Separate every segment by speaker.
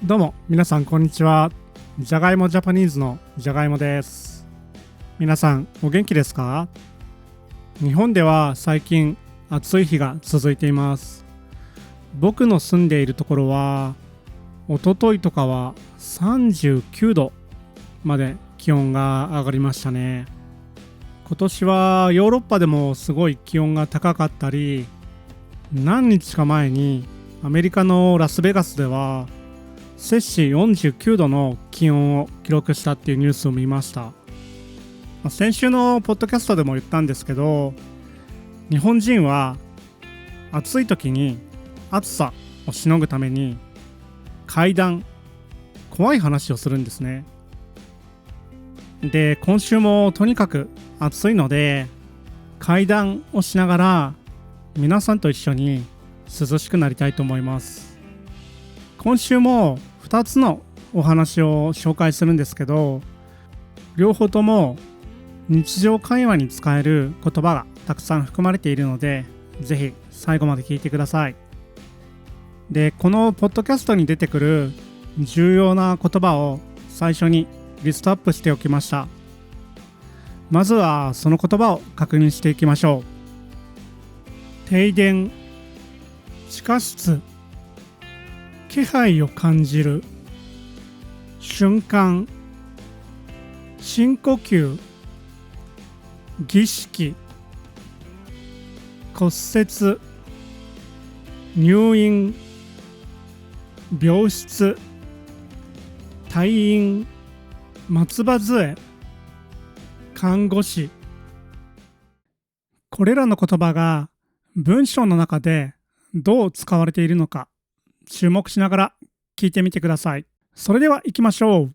Speaker 1: どうも皆さんこんにちは。じゃがいもジャパニーズのじゃがいもです。皆さんお元気ですか？日本では最近暑い日が続いています。僕の住んでいるところは一昨日とかは39度まで気温が上がりましたね。今年はヨーロッパでもすごい気温が高かったり、何日か前にアメリカのラスベガスでは摂氏49度の気温を記録したっていうニュースを見ました。先週のポッドキャストでも言ったんですけど、日本人は暑い時に暑さをしのぐために怪談、怖い話をするんですね。で、今週もとにかく暑いので怪談をしながら皆さんと一緒に涼しくなりたいと思います。今週も2つのお話を紹介するんですけど、両方とも日常会話に使える言葉がたくさん含まれているので、ぜひ最後まで聞いてください。で、このポッドキャストに出てくる重要な言葉を最初にリストアップしておきました。まずはその言葉を確認していきましょう。停電、地下室、気配を感じる、瞬間、深呼吸、儀式、骨折、入院、病室、退院、松葉杖、看護師。これらの言葉が文章の中でどう使われているのか注目しながら聞いてみてください。それでは行きましょう。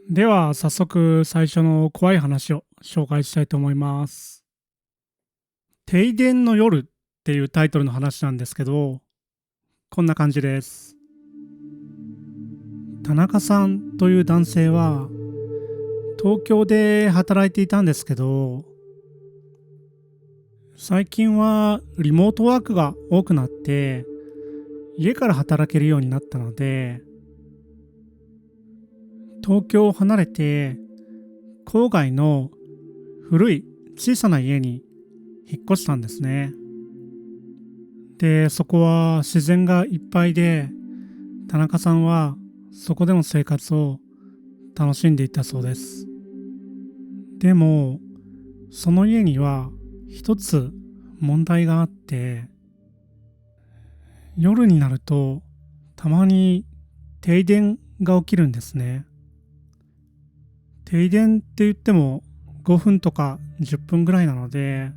Speaker 1: では早速最初の怖い話を紹介したいと思います。停電の夜っていうタイトルの話なんですけど、こんな感じです。田中さんという男性は東京で働いていたんですけど、最近はリモートワークが多くなって家から働けるようになったので、東京を離れて郊外の古い小さな家に引っ越したんですね。で、そこは自然がいっぱいで、田中さんはそこでの生活を楽しんでいたそうです。でもその家には一つ問題があって、夜になるとたまに停電が起きるんですね。停電って言っても5分とか10分ぐらいなので、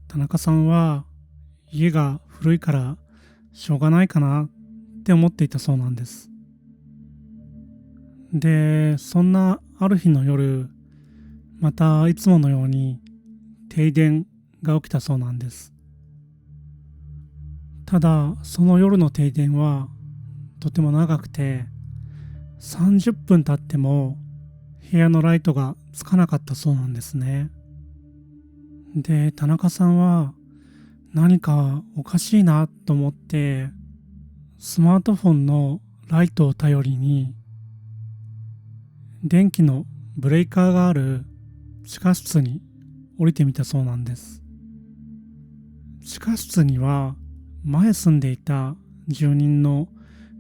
Speaker 1: 田中さんは家が古いからしょうがないかなって思っていたそうなんです。で、そんなある日の夜、またいつものように停電が起きたそうなんです。ただその夜の停電はとても長くて、30分経っても部屋のライトがつかなかったそうなんですね。で、田中さんは何かおかしいなと思って、スマートフォンのライトを頼りに電気のブレーカーがある地下室に降りてみたそうなんです。地下室には前住んでいた住人の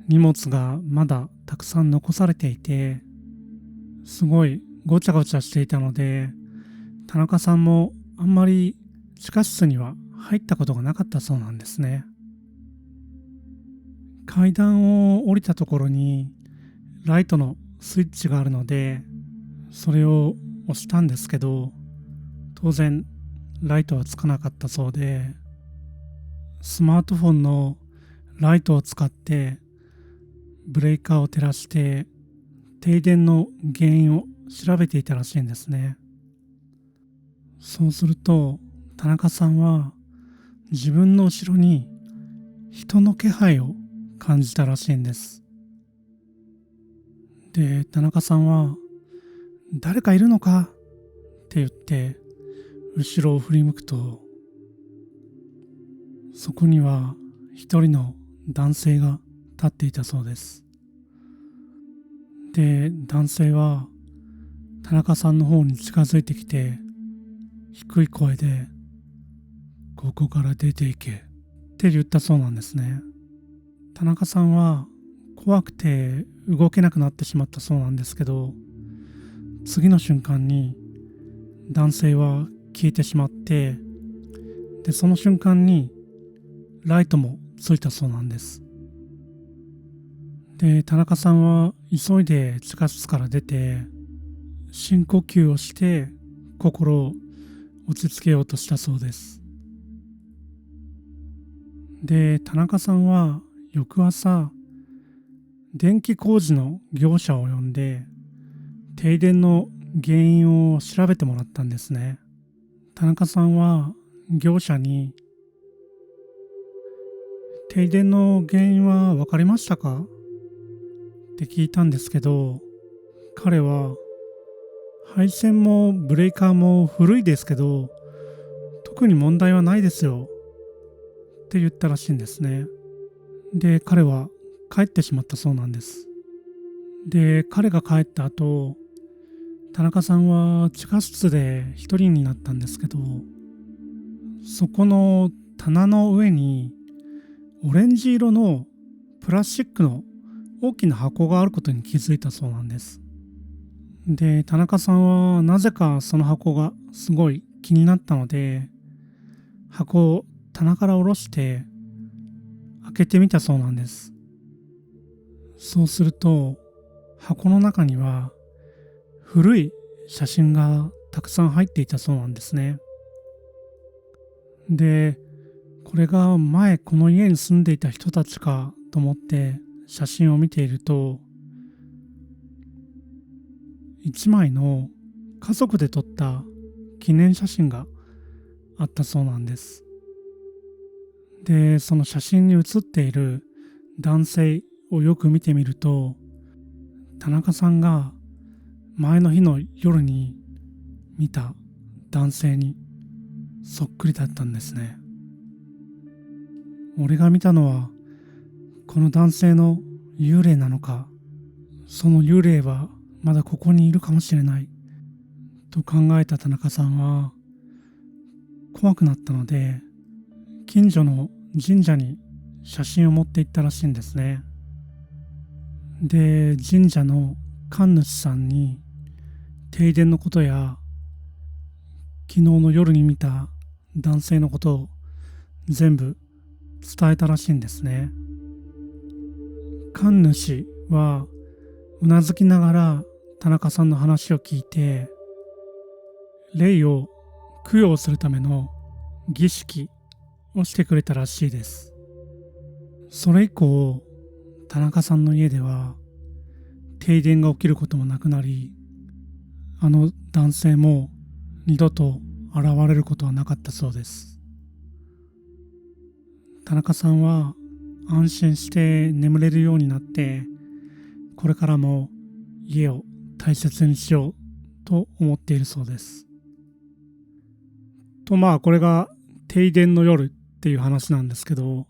Speaker 1: 荷物がまだたくさん残されていて、すごいごちゃごちゃしていたので、田中さんもあんまり地下室には入ったことがなかったそうなんですね。階段を降りたところにライトのスイッチがあるので、それを押したんですけど、当然ライトはつかなかったそうで、スマートフォンのライトを使ってブレーカーを照らして停電の原因を調べていたらしいんですね。そうすると田中さんは自分の後ろに人の気配を感じたらしいんです。で、田中さんは誰かいるのかって言って後ろを振り向くと、そこには一人の男性が立っていたそうです。で、男性は田中さんの方に近づいてきて、低い声でここから出ていけって言ったそうなんですね。田中さんは怖くて動けなくなってしまったそうなんですけど、次の瞬間に男性は消えてしまって、でその瞬間にライトもついたそうなんです。で田中さんは急いで地下室から出て深呼吸をして心を落ち着けようとしたそうです。で田中さんは翌朝電気工事の業者を呼んで停電の原因を調べてもらったんですね。田中さんは業者に停電の原因は分かりましたかって聞いたんですけど、彼は配線もブレーカーも古いですけど特に問題はないですよって言ったらしいんですね。で彼は帰ってしまったそうなんです。で彼が帰った後、田中さんは地下室で一人になったんですけど、そこの棚の上にオレンジ色のプラスチックの大きな箱があることに気づいたそうなんです。で田中さんはなぜかその箱がすごい気になったので、箱を棚から下ろして開けてみたそうなんです。そうすると箱の中には古い写真がたくさん入っていたそうなんですね。でこれが前この家に住んでいた人たちかと思って写真を見ていると、一枚の家族で撮った記念写真があったそうなんです。でその写真に写っている男性をよく見てみると、田中さんが前の日の夜に見た男性にそっくりだったんですね。俺が見たのはこの男性の幽霊なのか、その幽霊はまだここにいるかもしれないと考えた田中さんは怖くなったので、近所の神社に写真を持って行ったらしいんですね。で神社の神主さんに停電のことや昨日の夜に見た男性のことを全部伝えたらしいんですね。神主はうなずきながら田中さんの話を聞いて、霊を供養するための儀式をしてくれたらしいです。それ以降田中さんの家では停電が起きることもなくなり、あの男性も二度と現れることはなかったそうです。田中さんは安心して眠れるようになって、これからも家を大切にしようと思っているそうです。とこれが停電の夜っていう話なんですけど、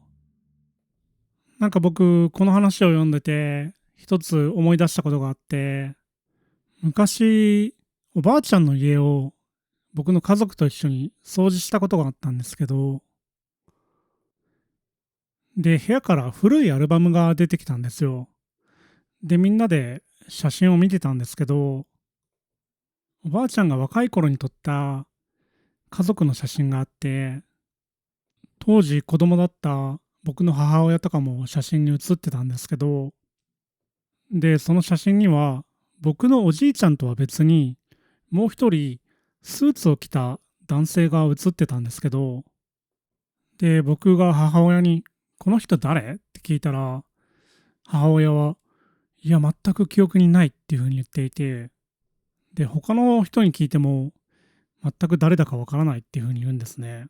Speaker 1: なんか僕この話を読んでて一つ思い出したことがあって、昔おばあちゃんの家を僕の家族と一緒に掃除したことがあったんですけど、で部屋から古いアルバムが出てきたんですよ。でみんなで写真を見てたんですけど、おばあちゃんが若い頃に撮った家族の写真があって、当時子供だった僕の母親とかも写真に写ってたんですけど、でその写真には僕のおじいちゃんとは別にもう一人スーツを着た男性が写ってたんですけど、で僕が母親に「この人誰?」って聞いたら、母親は「いや全く記憶にない」っていうふうに言っていて、で他の人に聞いても全く誰だかわからないっていうふうに言うんですね。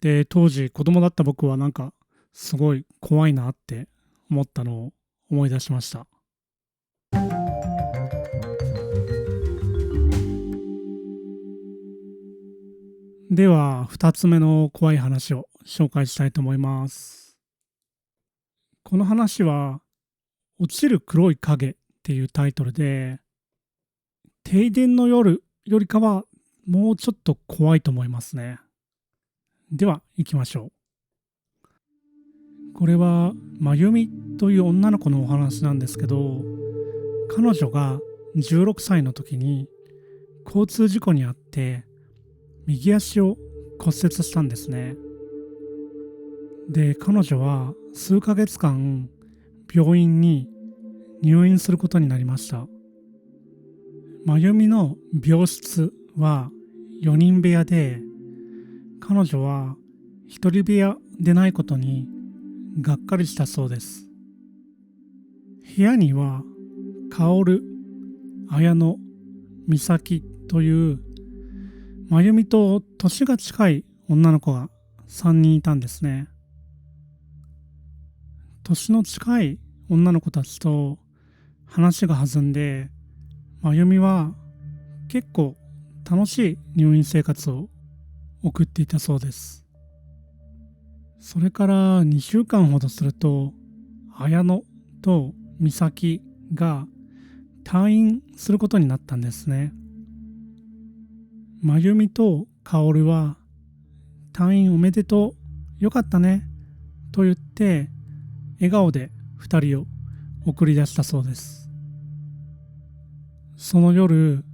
Speaker 1: で当時子供だった僕はなんかすごい怖いなって思ったのを思い出しました。では、2つ目の怖い話を紹介したいと思います。この話は、落ちる黒い影っていうタイトルで、停電の夜よりかはもうちょっと怖いと思いますね。では、行きましょう。これは、まゆみという女の子のお話なんですけど、彼女が16歳の時に交通事故に遭って右足を骨折したんですね。で、彼女は数ヶ月間病院に入院することになりました。まゆみの病室は4人部屋で、彼女は1人部屋でないことにがっかりしたそうです。部屋にはカオル、綾乃、美咲というまゆみと年が近い女の子が3人いたんですね。年の近い女の子たちと話が弾んで、まゆみは結構楽しい入院生活を送っていたそうです。それから2週間ほどすると、綾乃と美咲が退院することになったんですね。まゆみとかおるは、退院おめでとう、よかったね、と言って笑顔で2人を送り出したそうです。その夜、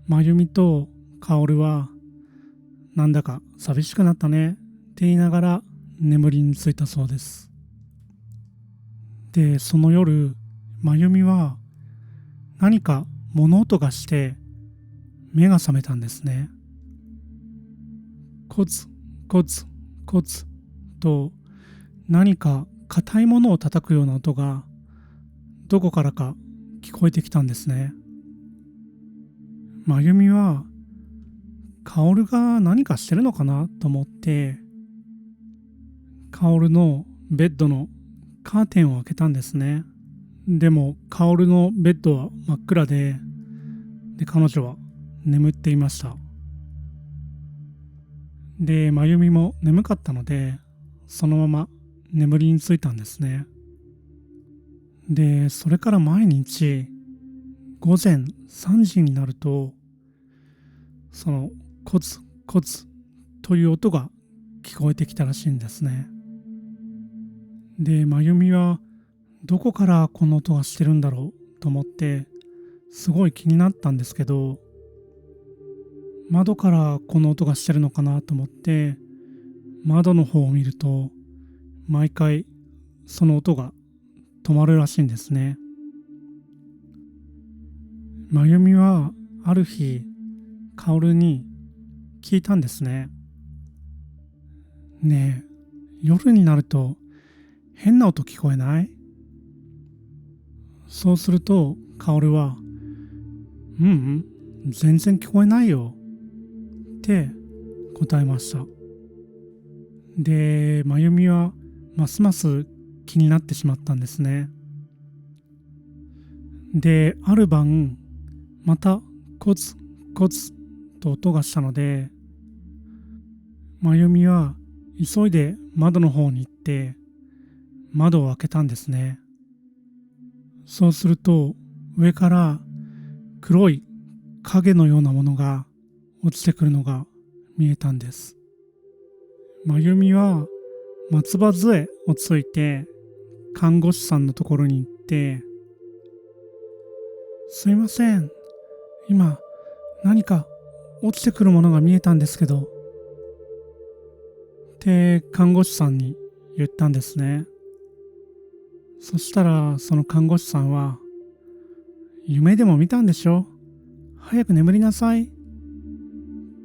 Speaker 1: まゆみとかおるは、なんだか寂しくなったねって言いながら眠りについたそうです。で、その夜、まゆみは何か物音がして目が覚めたんですね。コツコツコツと何か硬いものを叩くような音がどこからか聞こえてきたんですね。まゆみはカオルが何かしてるのかなと思って、カオルのベッドのカーテンを開けたんですね。でもカオルのベッドは真っ暗で、彼女は眠っていました。で、まゆみも眠かったので、そのまま眠りについたんですね。で、それから毎日午前3時になると、そのコツコツという音が聞こえてきたらしいんですね。で、まゆみはどこからこの音がしてるんだろうと思ってすごい気になったんですけど、窓からこの音がしてるのかなと思って窓の方を見ると、毎回その音が止まるらしいんですね。まゆみはある日カオルに聞いたんですね。ねえ、夜になると変な音聞こえない？そうするとカオルは、全然聞こえないよって答えました。で、まゆみはますます気になってしまったんですね。で、ある晩またコツコツと音がしたので、まゆみは急いで窓の方に行って窓を開けたんですね。そうすると上から黒い影のようなものが落ちてくるのが見えたんです。まゆみは松葉杖をついて看護師さんのところに行って、すいません、今何か落ちてくるものが見えたんですけどって看護師さんに言ったんですね。そしたらその看護師さんは、夢でも見たんでしょ、早く眠りなさいっ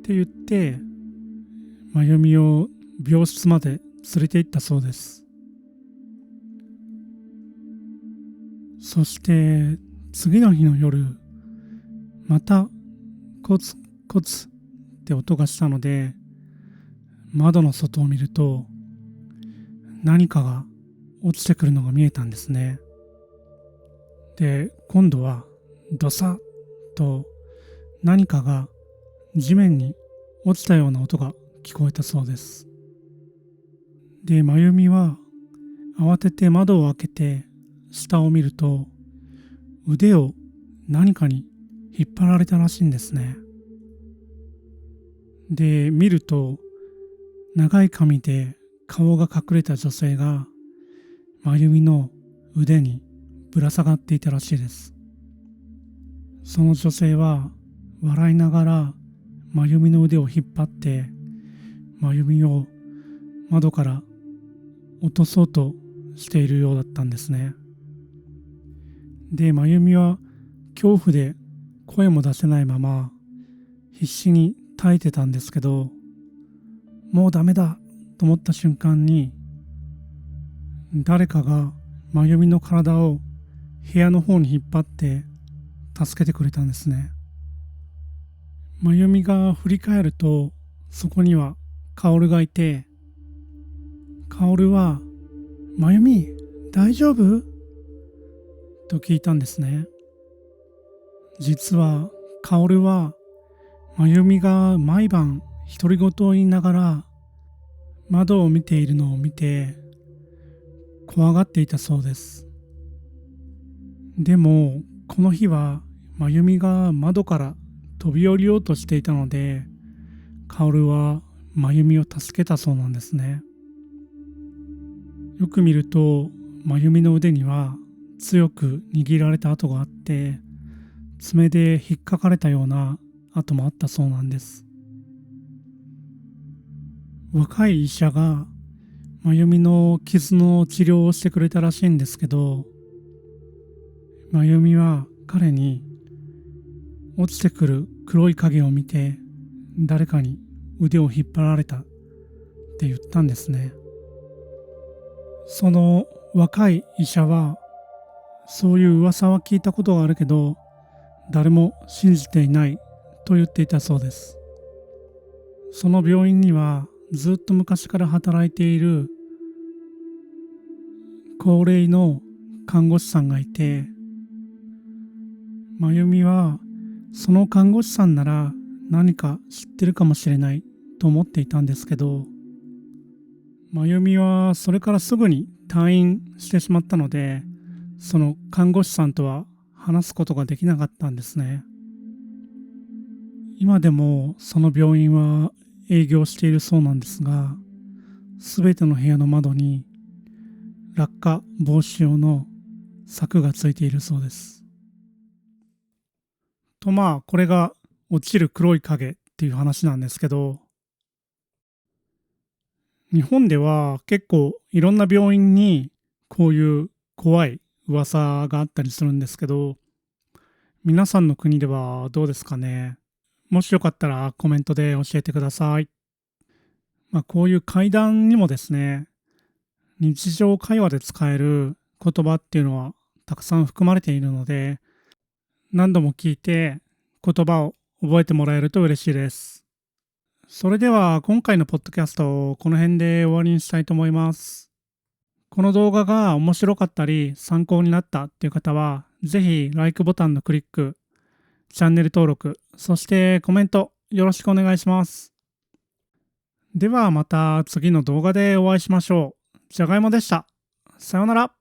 Speaker 1: て言ってまゆみを病室まで連れて行ったそうです。そして次の日の夜、またコツコツって音がしたので、窓の外を見ると何かが落ちてくるのが見えたんですね。で、今度はドサッと何かが地面に落ちたような音が聞こえたそうです。で、真由美は慌てて窓を開けて下を見ると、腕を何かに引っ張られたらしいんですね。で、見ると長い髪で顔が隠れた女性が真由美の腕にぶら下がっていたらしいです。その女性は笑いながら真由美の腕を引っ張って真由美を窓から落とそうとしているようだったんですね。で、真由美は恐怖で声も出せないまま必死に耐えてたんですけど、もうダメだと思った瞬間に誰かが真由美の体を部屋の方に引っ張って助けてくれたんですね。真由美が振り返ると、そこには薫がいて、薫は真由美大丈夫と聞いたんですね。実は薫は真由美が毎晩独り言を言いながら窓を見ているのを見て怖がっていたそうです。でもこの日は真由美が窓から飛び降りようとしていたので、薫は真由美を助けたそうなんですね。よく見ると真由美の腕には強く握られた跡があって、爪で引っかかれたような跡もあったそうなんです。若い医者が真由美の傷の治療をしてくれたらしいんですけど、真由美は彼に落ちてくる黒い影を見て誰かに腕を引っ張られたって言ったんですね。その若い医者は、そういう噂は聞いたことがあるけど誰も信じていないと言っていたそうです。その病院にはずっと昔から働いている高齢の看護師さんがいて、真由美はその看護師さんなら何か知ってるかもしれないと思っていたんですけど、真由美はそれからすぐに退院してしまったので、その看護師さんとは話すことができなかったんですね。今でもその病院は営業しているそうなんですが、すべての部屋の窓に落下防止用の柵がついているそうです。と、これが落ちる黒い影っていう話なんですけど、日本では結構いろんな病院にこういう怖い噂があったりするんですけど、皆さんの国ではどうですかね。もしよかったらコメントで教えてください。こういう怪談にもですね、日常会話で使える言葉っていうのはたくさん含まれているので、何度も聞いて言葉を覚えてもらえると嬉しいです。それでは今回のポッドキャストをこの辺で終わりにしたいと思います。この動画が面白かったり参考になったっていう方は、ぜひ LIKE ボタンのクリック、チャンネル登録、そしてコメントよろしくお願いします。ではまた次の動画でお会いしましょう。じゃがいもでした。さようなら。